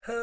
मैं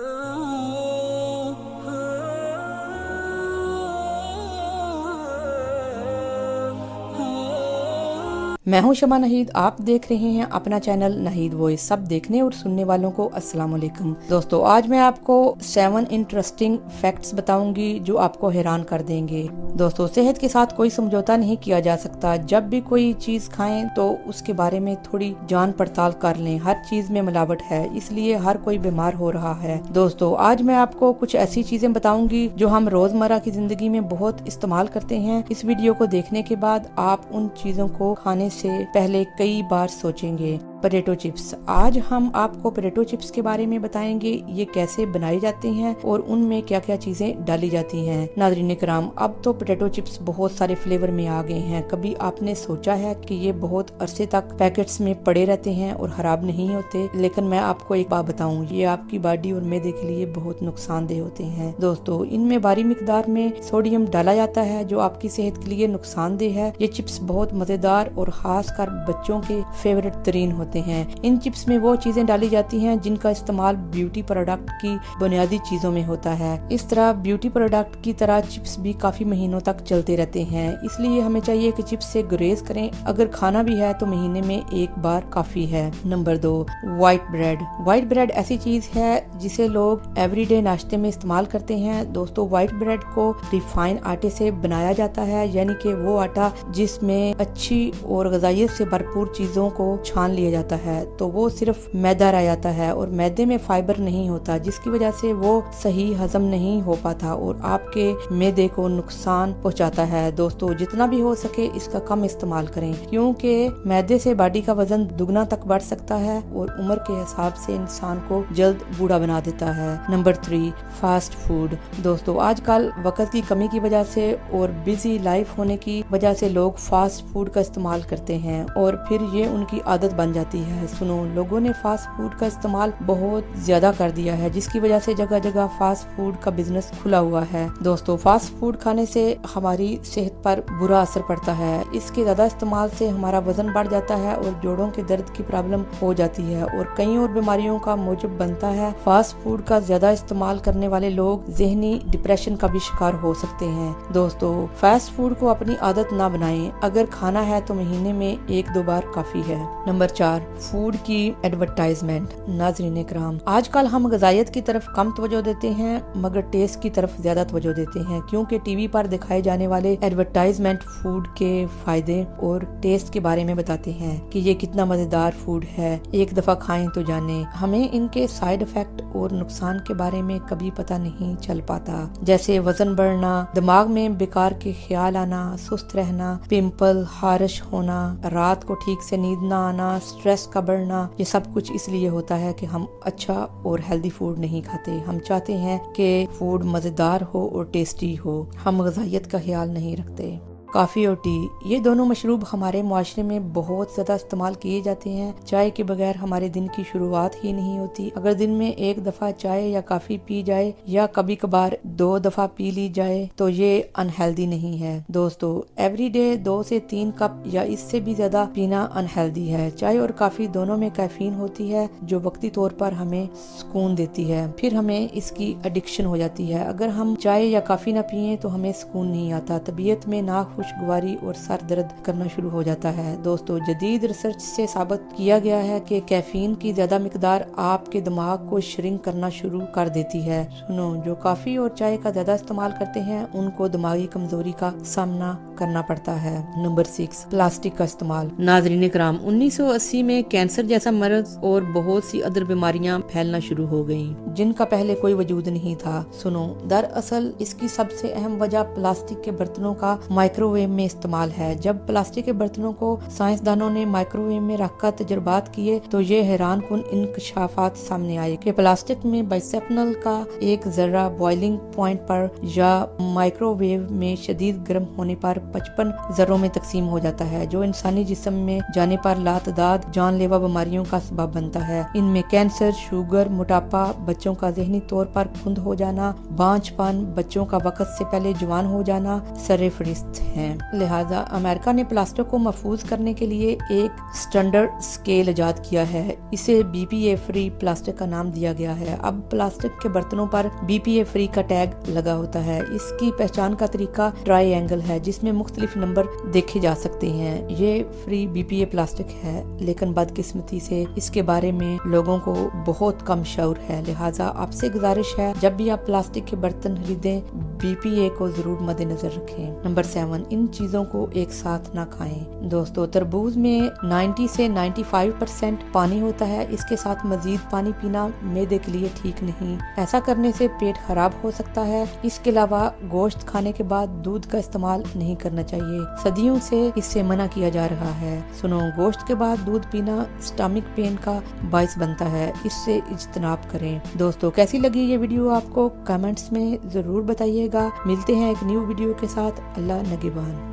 हूं शमा नहीद। आप देख रहे हैं अपना चैनल नहीद वॉइस। सब देखने और सुनने वालों को अस्सलाम वालेकुम। दोस्तों, आज मैं आपको 7 इंटरेस्टिंग फैक्ट्स बताऊंगी जो आपको हैरान कर देंगे। दोस्तों, सेहत के साथ कोई समझौता नहीं किया जा सकता। जब भी कोई चीज खाएं तो उसके बारे में थोड़ी जान पड़ताल कर लें। हर चीज में मिलावट है, इसलिए हर कोई बीमार हो रहा है। दोस्तों, आज मैं आपको कुछ ऐसी चीजें बताऊंगी जो हम रोजमर्रा की जिंदगी में बहुत इस्तेमाल करते हैं। इस वीडियो को देखने के बाद आप उन चीजों को खाने से पहले कई बार सोचेंगे। Potato chips. आज हम आपको पोटैटो चिप्स के बारे में बताएंगे, ये कैसे बनाई जाती हैं और उनमें क्या क्या चीजें डाली जाती हैं। नाज़रीन किराम, अब तो पोटैटो चिप्स बहुत सारे फ्लेवर में आ गए हैं। कभी आपने सोचा है कि ये बहुत अरसे तक पैकेट्स में पड़े रहते हैं और खराब नहीं होते? लेकिन मैं आपको एक बात बताऊं, ये आपकी बॉडी और मैदे के लिए बहुत नुकसानदेह होते हैं। दोस्तों, इनमें भारी मिकदार में सोडियम डाला जाता है जो आपकी सेहत के लिए नुकसानदेह है। ये चिप्स बहुत मजेदार और खासकर बच्चों के फेवरेट तरीन होते हैं। इन चिप्स में वो चीजें डाली जाती हैं जिनका इस्तेमाल ब्यूटी प्रोडक्ट की बुनियादी चीजों में होता है। इस तरह ब्यूटी प्रोडक्ट की तरह चिप्स भी काफी महीनों तक चलते रहते हैं, इसलिए हमें चाहिए कि चिप्स से गुरेज करें। अगर खाना भी है तो महीने में एक बार काफी है। Number 2, white bread. White bread ऐसी चीज है जिसे लोग एवरीडे नाश्ते में इस्तेमाल करते हैं। दोस्तों, व्हाइट ब्रेड को रिफाइन आटे से बनाया जाता है, यानी कि वो आटा जिसमें अच्छी और ग़िज़ाइयत से भरपूर चीजों को छान लिया जाता है, तो वो सिर्फ मैदा रह जाता है और मैदे में फाइबर नहीं होता, जिसकी वजह से वो सही हजम नहीं हो पाता और आपके मैदे को नुकसान पहुंचाता है। दोस्तों, जितना भी हो सके इसका कम इस्तेमाल करें, क्योंकि मैदे से बॉडी का वजन दुगना तक बढ़ सकता है और उम्र के हिसाब से इंसान को जल्द बूढ़ा बना देता है। Number 3, fast food. दोस्तों, आजकल वक्त की कमी की वजह से और बिजी लाइफ होने की वजह से लोग फास्ट फूड का इस्तेमाल करते हैं और फिर ये उनकी आदत बन जाती है। सुनो, लोगों ने फास्ट फूड का इस्तेमाल बहुत ज्यादा कर दिया है, जिसकी वजह से जगह जगह फास्ट फूड का बिजनेस खुला हुआ है। दोस्तों, फास्ट फूड खाने से हमारी सेहत पर बुरा असर पड़ता है। इसके ज्यादा इस्तेमाल से हमारा वजन बढ़ जाता है और जोड़ों के दर्द की प्रॉब्लम हो जाती है और कई और बीमारियों का मौजब बनता है। फास्ट फूड का ज्यादा इस्तेमाल करने वाले लोग ज़हनी डिप्रेशन का भी शिकार हो सकते हैं। दोस्तों, फास्ट फूड को अपनी आदत ना बनाएं। अगर खाना है तो महीने में 1-2 बार काफी है। नंबर 4, फूड की एडवर्टाइजमेंट। नाज़रीन किराम, आजकल हम ग़िज़ाइयत की तरफ कम तवज्जो देते हैं मगर टेस्ट की तरफ ज्यादा तवज्जो देते हैं, क्योंकि टीवी पर दिखाए जाने वाले एडवर्टाइजमेंट फूड के फायदे और टेस्ट के बारे में बताते हैं कि ये कितना मजेदार फूड है, एक दफा खाएं तो जाने। हमें इनके साइड इफेक्ट और नुकसान के बारे में कभी पता नहीं चल पाता, जैसे वजन बढ़ना, दिमाग में बेकार के ख्याल आना, सुस्त रहना, पिंपल, खारिश होना, रात को ठीक से नींद न आना, स्ट्रेस का बढ़ना। ये सब कुछ इसलिए होता है कि हम अच्छा और हेल्दी फूड नहीं खाते। हम चाहते हैं कि फूड मजेदार हो और टेस्टी हो। हम ग़िज़ाइयत का ख्याल नहीं रखते। कॉफी और टी, ये दोनों मशरूब हमारे मुआशरे में बहुत ज्यादा इस्तेमाल किए जाते हैं। चाय के बगैर हमारे दिन की शुरुआत ही नहीं होती। अगर दिन में 1 दफा चाय या कॉफी पी जाए या कभी कभार 2 दफा पी ली जाए तो ये अनहेल्दी नहीं है। दोस्तों, एवरीडे 2 से 3 कप या इससे भी ज्यादा पीना अनहेल्दी है। चाय और कॉफी दोनों में कैफीन होती है जो वक्ती तौर पर हमें सुकून देती है, फिर हमें इसकी एडिक्शन हो जाती है। अगर हम चाय या कॉफी न पिए तो हमें सुकून नहीं आता, तबीयत में ना खुशगवारी और सर दर्द करना शुरू हो जाता है। दोस्तों, जदीद रिसर्च से साबित किया गया है कि कैफीन की ज्यादा मिकदार आपके दिमाग को श्रिंक करना शुरू कर देती है। सुनो, जो कॉफी और चाय का ज्यादा इस्तेमाल करते हैं उनको दिमागी कमजोरी का सामना करना पड़ता है। नंबर 6, प्लास्टिक का इस्तेमाल। नाज़रीन किराम, 1980 में कैंसर जैसा मर्ज और बहुत सी अदर बीमारियां फैलना शुरू हो गयी जिनका पहले कोई वजूद नहीं था। सुनो, दरअसल इसकी सबसे अहम वजह प्लास्टिक के बर्तनों का माइक्रोवेव में इस्तेमाल है। जब प्लास्टिक के बर्तनों को साइंसदानों ने माइक्रोवेव में रखकर तजुर्बात किए तो ये हैरान कुन इंकशाफात सामने आए कि प्लास्टिक में बाइसेप्नल का एक जर्रा बॉइलिंग पॉइंट पर या माइक्रोवेव में शदीद गर्म होने पर 55 जर्रों में तकसीम हो जाता है, जो इंसानी जिस्म में जाने पर लातदाद जानलेवा बीमारियों का सबब बनता है। इनमें कैंसर, शुगर, मोटापा, बच्चों का ज़हनी तौर पर खुंद हो जाना, बांझपन, बच्चों का वक्त से पहले जवान हो जाना सर फहरिस्त है। हैं। लिहाजा अमेरिका ने प्लास्टिक को महफूज करने के लिए एक स्टैंडर्ड स्केल ईजाद किया है। इसे BPA फ्री प्लास्टिक का नाम दिया गया है। अब प्लास्टिक के बर्तनों पर BPA फ्री का टैग लगा होता है। इसकी पहचान का तरीका ट्रायंगल है, जिसमें मुख्तलिफ नंबर देखे जा सकते हैं। ये फ्री BPA प्लास्टिक है, लेकिन बदकिस्मती से इसके बारे में लोगों को बहुत कम शऊर है। लिहाजा आपसे गुजारिश है, जब भी आप प्लास्टिक के बर्तन खरीदें BPA को जरूर मद्देनजर रखें। नंबर 7, इन चीजों को एक साथ ना खाएं। दोस्तों, तरबूज में 90 से 95% पानी होता है। इसके साथ मजीद पानी पीना मैदे के लिए ठीक नहीं। ऐसा करने से पेट खराब हो सकता है। इसके अलावा गोश्त खाने के बाद दूध का इस्तेमाल नहीं करना चाहिए। सदियों से इससे मना किया जा रहा है। सुनो, गोश्त के बाद दूध पीना स्टमक पेन का बाइस बनता है। इससे इज्तनाब करें। दोस्तों, कैसी लगी ये वीडियो आपको कमेंट्स में जरूर बताइएगा। मिलते हैं एक न्यू वीडियो के साथ। अल्लाह नगेबान।